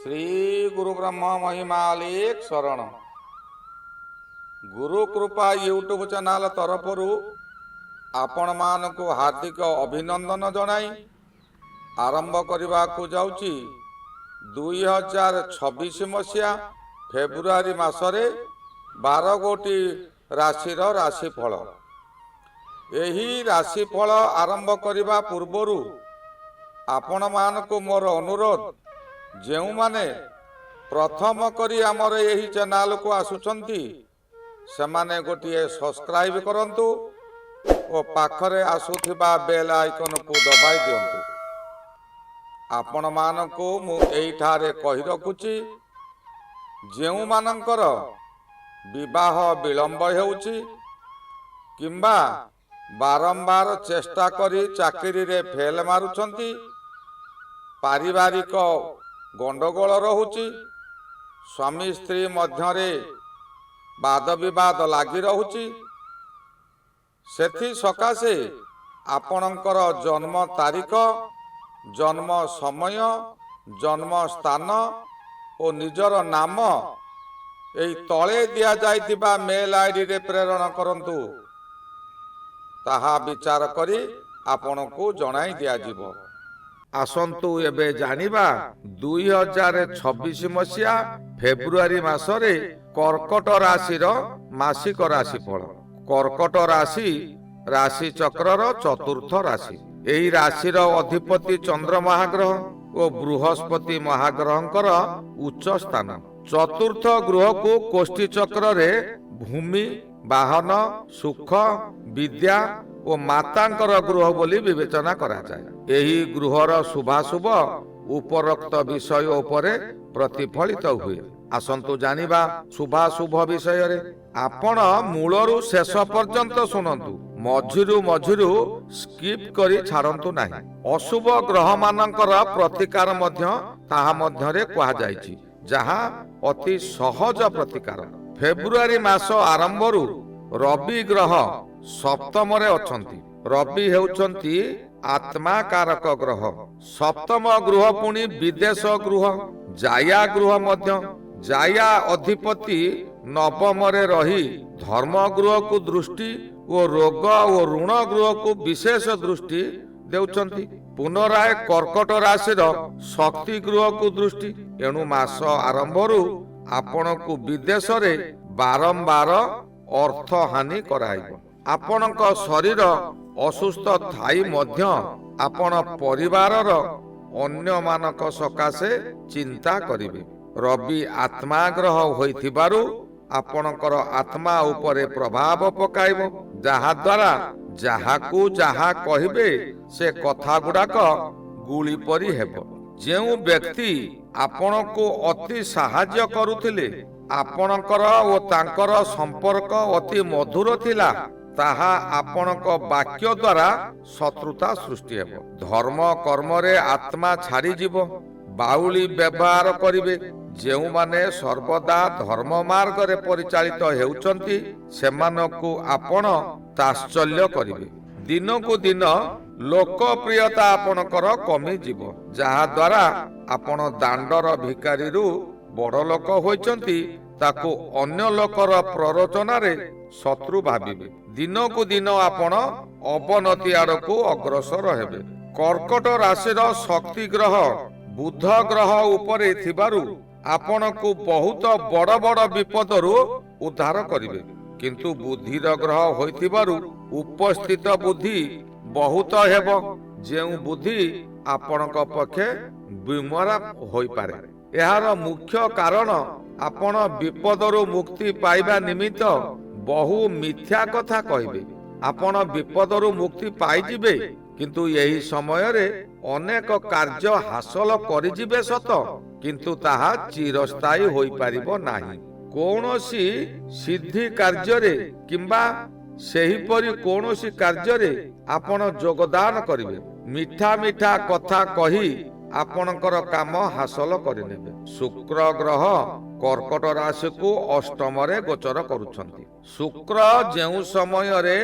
श्री गुरु ब्रह्म महिमालिक शरण गुरु कृपा YouTube channel तरफरु आपण मानकु हार्दिक अभिनंदन जनाई आरंभ करने को जाउची 2026 मसीहा फेब्रुआरी मासरे 12 गोटी राशिर राशिफल। एही राशिफल आरंभ करने पूर्वरु आपण मानकु मोर अनुरोध जेउ माने प्रथम करी आमर यही चैनल को आसुचंती सेमाने गोटिए सब्सक्राइब करंतु और पाखरे आसुथिबा बेल आइकन को दबाई दियंतु। आपण मानकु मु एठारे कहि रखुची जेउ मानकर विवाह विलंब हेउची किंबा बारंबार चेष्टा करी चाकरी रे फेल मारुचंती, पारिवारिक गंडगोल रहुची, स्वामी स्त्री मध्यरे वाद विवाद लागी रहुची, सेथि सकाशे आपणकर जन्म तारीख, जन्म समय, जन्म स्थान और निजर नाम एई तले दिया जाइतिबा मेल आईडी रे प्रेरण करंतु। ताहा विचार करी आपणको जणाई दिया जिवो। आसंतु एबे जानिबा 2026 मसीहा फेब्रुआरी मासरे कर्कट राशिर मासिक राशिफल। कर्कट राशि राशि चक्रर चतुर्थ राशि। एही राशिर अधिपति चंद्र महाग्रह और बृहस्पति महाग्रहंकर उच्च स्थान। चतुर्थ गृह को कोष्ठी चक्र रे भूमि, वाहन, सुख, विद्या और मातांकर गृह बोली विवेचना करा जाए। एही गृहर शुभाशुभ उपरोक्त विषय उपरे प्रतिफलित हुए। आसंतु जानिबा शुभाशुभ विषय रे आपण मूलरू शेष पर्यंत सुनंतु, मझिरु स्किप करी छाड़ंतु नाही। अशुभ ग्रह मानकर प्रतिकार मध्य ताहा मध्यरे कहा जायछि, जहा अति सहज प्रतिकार। फेब्रुआरी मास आरंभरू रवि ग्रह सप्तम रे अछंती। रवि हेउछंती आत्मा कारक ग्रह। सप्तम गृह पुणी विदेश गृह, जाया गृह मध्य। जाया अधिपति नवम रे रही धर्म गृह को दृष्टि और रोग और ऋण गृह को विशेष दृष्टि देउछंती। पुनराय कर्कट राशिर शक्ति गृह को दृष्टि। एणु मास आरंभरू आपण को विदेश रे बारंबार अर्थ हानि कराइब। आपणक शरीर असुस्थ थाई मध्य आपण परिवारर अन्य मानक सकाशे चिंता करिवे। रवि आत्मा ग्रह होइथिबारु आपणकर आत्मा उपरे प्रभाव पकाइब, जहा द्वारा जाहाकू जाहा कहिबे से कथा गुडाक गुली परी हेबो। जेउ व्यक्ति आपणको अति साहाय्य करुथिले, आपणकर ओ तांकर संपर्क अति मधुर थिला, ताहा आपणक वाक्य द्वारा शत्रुता सृष्टि हेबो। धर्म कर्म रे आत्मा छाड़ी जीवो, बाउली व्यवहार करिवे। जेउ माने सर्वदा धर्म मार्ग रे परिचालित हेउचंती सेमानकु आपण ताश्चल्य करिवे। दिन को दिन लोकप्रियता आपणकर कमी जीवो, जहा द्वारा आपण दांडर भिकारी रु बड़ लोक होइचंती ताकू अन्य लोकर प्ररोचना रे शत्रु भाबिबे। दिन को दिन आपण अवनति आड़को अग्रसर हेबे। कर्कट राशिर शक्ति ग्रह बुध ग्रह उपरे थिबारु आपणको बहुत बड़ बड़ विपदरु उद्धार करिवे, किंतु बुद्धिर ग्रह होइथिबारु उपस्थित बुद्धि बहुत हेबो, जेउ बुद्धि आपणक पक्षे विमरा होई पारे। एहार मुख्य कारण आपण विपदरु मुक्ति पाइबा निमित्त बहु मिथ्या कथा कहिबे। आपण विपदरु मुक्ति पाइजिबे, किंतु यही समय रे अनेक कार्य हासिल करिजिबे सत, किंतु ताहा चिरस्थायी होई पारिबो नाही। कोनोसी सिद्धि कार्य रे किंबा सेही परि कोनोसी कार्य रे आपण योगदान करिवे। मिठा मिठा कथा कही आपणकर काम हासिल करिनेबे। शुक्र ग्रह कर्कट राशि को अष्टम रे गोचर करुछंती। शुक्र जेउ समय रे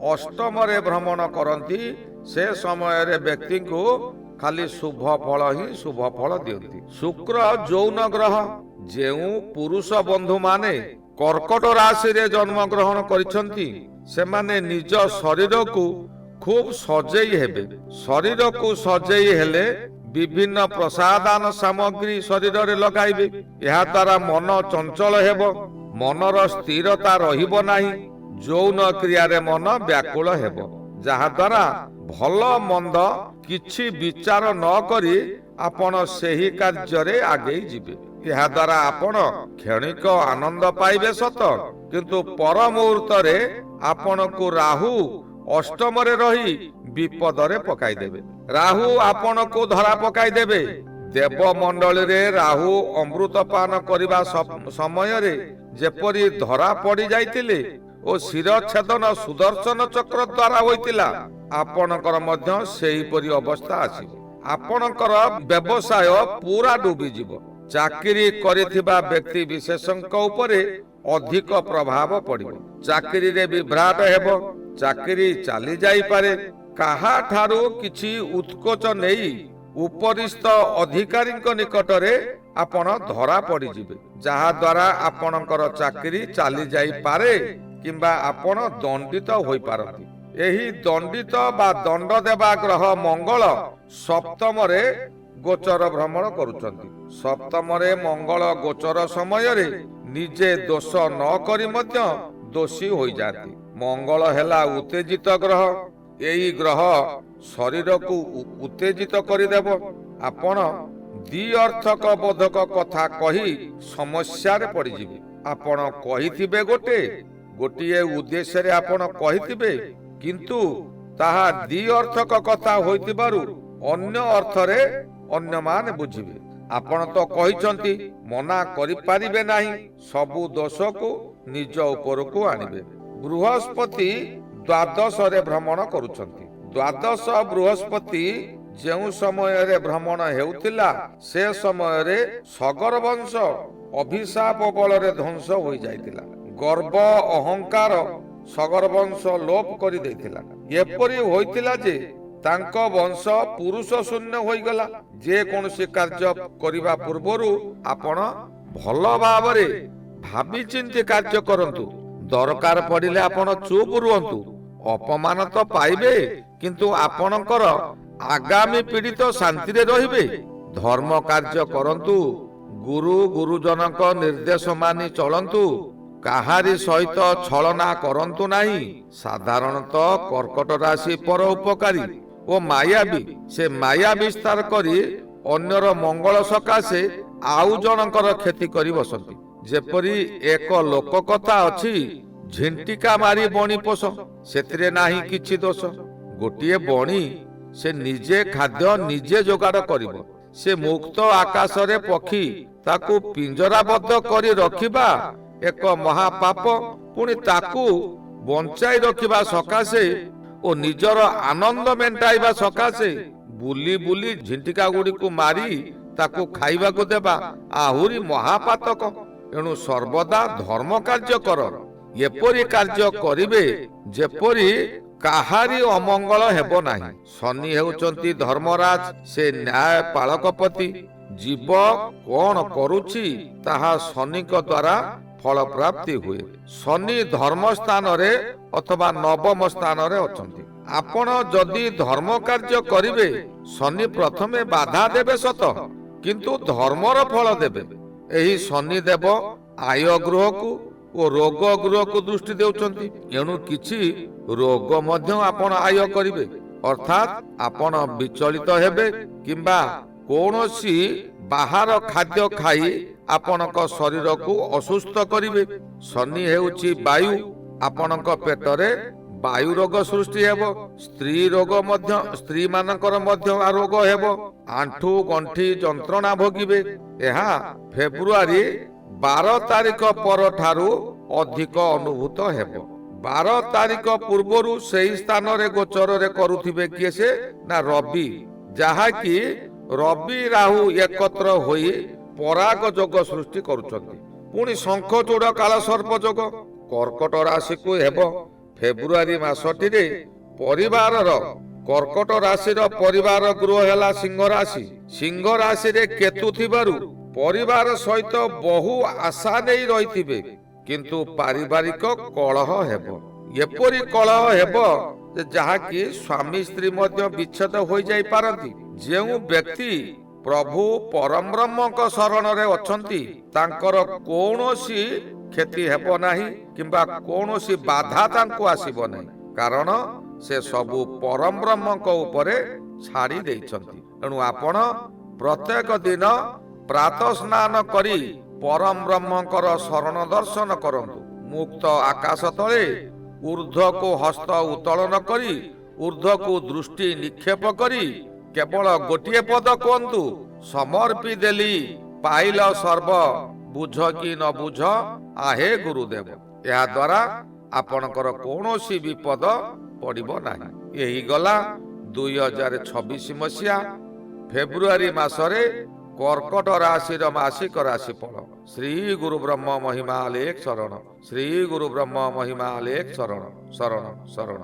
अष्टम रे भ्रमण करंती, से समय रे व्यक्ति को ଖାଲି ଶୁଭ ଫଳ ହିଁ ଶୁଭ ଫଳ ଦିଅନ୍ତି। ଶୁକ୍ର ଯୌନ ଗ୍ରହ। ଯେଉଁ ପୁରୁଷ ବନ୍ଧୁମାନେ କର୍କଟ ରାଶିରେ ଜନ୍ମଗ୍ରହଣ କରିଛନ୍ତି ସେମାନେ ନିଜ ଶରୀରକୁ ଖୁବ୍ ସଜେଇ ହେବେ। ଶରୀରକୁ ସଜେଇ ହେଲେ ବିଭିନ୍ନ ପ୍ରସାଦାନ ସାମଗ୍ରୀ ଶରୀରରେ ଲଗାଇବେ। ଏହା ଦ୍ୱାରା ମନ ଚଞ୍ଚଳ ହେବ, ମନର ସ୍ଥିରତା ରହିବ ନାହିଁ, ଯୌନ କ୍ରିୟାରେ ମନ ବ୍ୟାକୁଳ ହେବ, ଯାହାଦ୍ୱାରା ଭଲ ମନ୍ଦ କିଛି ବିଚାର ନ କରି ଆପଣ ସେହି କାର୍ଯ୍ୟରେ ଆଗେଇ ଯିବେ। ଏହାଦ୍ୱାରା ଆପଣ କ୍ଷଣିକ ଆନନ୍ଦ ପାଇବେ ସତ, କିନ୍ତୁ ପର ମୁହୂର୍ତ୍ତରେ ଆପଣଙ୍କୁ ରାହୁ ଅଷ୍ଟମରେ ରହି ବିପଦରେ ପକାଇଦେବେ। ରାହୁ ଆପଣଙ୍କୁ ଧରା ପକାଇଦେବେ। ଦେବମଣ୍ଡଳୀରେ ରାହୁ ଅମୃତପାନ କରିବା ସମୟରେ ଯେପରି ଧରା ପଡ଼ି ଯାଇଥିଲେ ଓ ଶିରଚ୍ଛେଦନ ସୁଦର୍ଶନ ଚକ୍ର ଦ୍ୱାରା ହୋଇଥିଲା, ଆପଣଙ୍କର ମଧ୍ୟ ସେହିପରି ଅବସ୍ଥା ଆସିବ। ଆପଣଙ୍କର ବ୍ୟବସାୟ ପୁରା ଡୁବିଯିବ। ଚାକିରି କରିଥିବା ବ୍ୟକ୍ତି ବିଶେଷଙ୍କ ଉପରେ ଅଧିକ ପ୍ରଭାବ ପଡ଼ିବ। ଚାକିରିରେ ବିଭ୍ରାଟ ହେବ, ଚାକିରି ଚାଲି ଯାଇପାରେ। କାହାଠାରୁ କିଛି ଉତ୍କୋଚ ନେଇ ଉପରିସ୍ଥ ଅଧିକାରୀଙ୍କ ନିକଟରେ ଆପଣ ଧରା ପଡ଼ିଯିବେ, ଯାହାଦ୍ୱାରା ଆପଣଙ୍କର ଚାକିରି ଚାଲି ଯାଇପାରେ କିମ୍ବା ଆପଣ ଦଣ୍ଡିତ ହୋଇପାରନ୍ତି। ଏହି ଦଣ୍ଡିତ ବା ଦଣ୍ଡ ଦେବା ଗ୍ରହ ମଙ୍ଗଳ ସପ୍ତମରେ ଗୋଚର ଭ୍ରମଣ କରୁଛନ୍ତି। ସପ୍ତମରେ ମଙ୍ଗଳ ଗୋଚର ସମୟରେ ନିଜେ ଦୋଷ ନ କରି ମଧ୍ୟ ଦୋଷୀ ହୋଇଯାନ୍ତି। ମଙ୍ଗଳ ହେଲା ଉତ୍ତେଜିତ ଗ୍ରହ। ଏହି ଗ୍ରହ ଶରୀରକୁ ଉତ୍ତେଜିତ କରିଦେବ। ଆପଣ ଦ୍ୱିଅର୍ଥକ ବୋଧକ କଥା କହି ସମସ୍ୟାରେ ପଡ଼ିଯିବେ। ଆପଣ କହିଥିବେ ଗୋଟିଏ ଉଦ୍ଦେଶ୍ୟରେ ଆପଣ କହିଥିବେ, କିନ୍ତୁ ତାହା ଦ୍ୱିଅର୍ଥକ କଥା ହୋଇଥିବାରୁ ଅନ୍ୟ ଅର୍ଥରେ ଅନ୍ୟମାନେ ବୁଝିବେ। ଆପଣ ତ କହିଛନ୍ତି, ମନା କରିପାରିବେ ନାହିଁ, ସବୁ ଦୋଷକୁ ନିଜ ଉପରକୁ ଆଣିବେ। ବୃହସ୍ପତି ଦ୍ୱାଦଶରେ ଭ୍ରମଣ କରୁଛନ୍ତି। ଦ୍ୱାଦଶ ବୃହସ୍ପତି ଯେଉଁ ସମୟରେ ଭ୍ରମଣ ହେଉଥିଲା, ସେ ସମୟରେ ସଗର ବଂଶ ଅଭିଶାପ ବଳରେ ଧ୍ୱଂସ ହୋଇଯାଇଥିଲା। ଗର୍ବ ଅହଙ୍କାର ସଗର ବଂଶ ଲୋପ କରିଦେଇଥିଲା। ଏପରି ହୋଇଥିଲା ଯେ ତାଙ୍କ ବଂଶ ପୁରୁଷ ଶୂନ୍ୟ ହୋଇଗଲା। ଯେକୌଣସି କାର୍ଯ୍ୟ କରିବା ପୂର୍ବରୁ ଆପଣ ଭଲ ଭାବରେ ଭାବିଚିନ୍ତି କାର୍ଯ୍ୟ କରନ୍ତୁ। ଦରକାର ପଡ଼ିଲେ ଆପଣ ଚୁପ୍ ରୁହନ୍ତୁ। ଅପମାନ ତ ପାଇବେ, କିନ୍ତୁ ଆପଣଙ୍କର ଆଗାମୀ ପୀଢ଼ି ତ ଶାନ୍ତିରେ ରହିବେ। ଧର୍ମ କାର୍ଯ୍ୟ କରନ୍ତୁ, ଗୁରୁ ଗୁରୁଜନଙ୍କ ନିର୍ଦ୍ଦେଶ ମାନି ଚଳନ୍ତୁ, କାହାରି ସହିତ ଛଳନା କରନ୍ତୁ ନାହିଁ। ସାଧାରଣତଃ କର୍କଟ ରାଶି ପର ଉପକାରୀ ଓ ମାୟାବୀ। ସେ ମାୟା ବିସ୍ତାର କରି ଅନ୍ୟର ମଙ୍ଗଳ ସକାଶେ ଆଉ ଜଣଙ୍କର କ୍ଷତି କରି ବସନ୍ତି। ଯେପରି ଏକ ଲୋକ କଥା ଅଛି, ଝିଣ୍ଟିକା ମାରି ବଣି ପୋଷ, ସେଥିରେ ନାହିଁ କିଛି ଦୋଷ। ଗୋଟିଏ ବଣି ସେ ନିଜେ ଖାଦ୍ୟ ନିଜେ ଯୋଗାଡ଼ କରିବ। ସେ ମୁକ୍ତ ଆକାଶରେ ପକ୍ଷୀ, ତାକୁ ପିଞ୍ଜରାବଦ୍ଧ କରି ରଖିବା ଏକ ମହାପାପ। ପୁଣି ତାକୁ ବଞ୍ଚାଇ ରଖିବା ସକାଶେ ଓ ନିଜର ଆନନ୍ଦ ମେଣ୍ଟାଇବା ସକାଶେ ବୁଲି ବୁଲି ଝିଣ୍ଟିକା ଗୁଡ଼ିକୁ ମାରି ତାକୁ ଖାଇବାକୁ ଦେବା ଆହୁରି ମହାପାତକ। ଏଣୁ ସର୍ବଦା ଧର୍ମ କାର୍ଯ୍ୟ କର। ଏପରି କାର୍ଯ୍ୟ କରିବେ ଯେପରି କାହାରି ଅମଙ୍ଗଳ ହେବ ନାହିଁ। ଶନି ହେଉଛନ୍ତି ଧର୍ମରାଜ, ସେ ନ୍ୟାୟ ପାଳକପତି। ଜୀବ କଣ କରୁଛି ତାହା ଶନିଙ୍କ ଦ୍ୱାରା ଫଳ ପ୍ରାପ୍ତି ହୁଏ। ଶନି ଧର୍ମ ସ୍ଥାନରେ ଅଥବା ନବମ ସ୍ଥାନରେ ଅଛନ୍ତି। ଆପଣ ଯଦି ଧର୍ମ କାର୍ଯ୍ୟ କରିବେ, ଶନି ପ୍ରଥମେ ବାଧା ଦେବେ ସତ, କିନ୍ତୁ ଧର୍ମର ଫଳ ଦେବେ। ଏହି ଶନି ଦେବ ଆୟ ଗୃହକୁ ଓ ରୋଗ ଗୃହକୁ ଦୃଷ୍ଟି ଦେଉଛନ୍ତି। ଏଣୁ କିଛି ରୋଗ ମଧ୍ୟ ଆପଣ ଆୟ କରିବେ, ଅର୍ଥାତ୍ ଆପଣ ବିଚଳିତ ହେବେ କିମ୍ବା କୌଣସି ବାହାର ଖାଦ୍ୟ ଖାଇ ଆପଣଙ୍କ ଶରୀରକୁ ଅସୁସ୍ଥ କରିବେ। ଶନି ହେଉଛି ବାୟୁ। ଆପଣଙ୍କ ପେଟରେ ବାୟୁ ରୋଗ ସୃଷ୍ଟି ହେବ। ସ୍ତ୍ରୀ ମାନଙ୍କର ମଧ୍ୟ ରୋଗ ହେବ। ଆଣ୍ଠୁ ଗଣ୍ଠି ଯନ୍ତ୍ରଣା ଭୋଗିବେ। ଏହା ଫେବୃଆରୀ 12 ତାରିଖ ପରଠାରୁ ଅଧିକ ଅନୁଭୂତ ହେବ। 12 ତାରିଖ ପୂର୍ବରୁ ସେହି ସ୍ଥାନରେ ଗୋଚରରେ କରୁଥିବେ କିଏ ସେ ନା ରବି, ଯାହାକି ରବି ରାହୁ ଏକତ୍ର ହୋଇ ପରାଗ ଯୋଗ ସୃଷ୍ଟି କରୁଛନ୍ତି। ପୁଣି ଶଙ୍ଖଚୂଡ଼ କାଳ ସର୍ପ ଯୋଗ କର୍କଟ ରାଶିକୁ ହେବ। ଫେବୃଆରୀ ମାସଟିରେ ପରିବାରର କର୍କଟ ରାଶିର ପରିବାର ଗୃହ ହେଲା ସିଂହ ରାଶି। ସିଂହ ରାଶିରେ କେତୁ ଥିବାରୁ ପରିବାର ସହିତ ବହୁ ଆଶା ନେଇ ରହିଥିବେ, କିନ୍ତୁ ପାରିବାରିକ କଳହ ହେବ। ଏପରି କଳହ ହେବ ଯେ ଯାହାକି ସ୍ୱାମୀ ସ୍ତ୍ରୀ ମଧ୍ୟ ବିଚ୍ଛେଦ ହୋଇଯାଇପାରନ୍ତି। ଯେଉଁ ବ୍ୟକ୍ତି ପ୍ରଭୁ ପରମବ୍ରହ୍ମଙ୍କ ଶରଣରେ ଅଛନ୍ତି ତାଙ୍କର କୌଣସି କ୍ଷତି ହେବ ନାହିଁ କିମ୍ବା କୌଣସି ବାଧା ତାଙ୍କୁ ଆସିବ ନାହିଁ, କାରଣ ସେ ସବୁ ପରମବ୍ରହ୍ମଙ୍କ ଉପରେ ଛାଡ଼ି ଦେଇଛନ୍ତି। ତେଣୁ ଆପଣ ପ୍ରତ୍ୟେକ ଦିନ ପ୍ରାତଃ ସ୍ନାନ କରି ପରମବ୍ରହ୍ମଙ୍କର ଶରଣ ଦର୍ଶନ କରନ୍ତୁ। ମୁକ୍ତ ଆକାଶ ତଳେ ଊର୍ଦ୍ଧ୍ୱକୁ ହସ୍ତ ଉତ୍ତୋଳନ କରି ଊର୍ଦ୍ଧ୍ୱକୁ ଦୃଷ୍ଟି ନିକ୍ଷେପ କରି କେବଳ ଗୋଟିଏ ପଦ କୁହନ୍ତୁ, ସମର୍ପି ଦେଲି ପାଇଲ ସର୍ବ, ବୁଝ କି ନ ବୁଝ ଆହେ ଗୁରୁଦେବ। ଏହା ଦ୍ୱାରା ଆପଣଙ୍କର କୌଣସି ବିପଦ ପଡ଼ିବ ନାହିଁ। ଏହି ଗଲା 2026 ମସିହା ଫେବୃଆରୀ ମାସରେ କର୍କଟ ରାଶିର ମାସିକ ରାଶିଫଳ। ଶ୍ରୀ ଗୁରୁ ବ୍ରହ୍ମ ମହିମା ଲେଖ ଶରଣ। ଶ୍ରୀ ଗୁରୁ ବ୍ରହ୍ମ ମହିମା ଲେଖ ଶରଣ ଶରଣ ଶରଣ।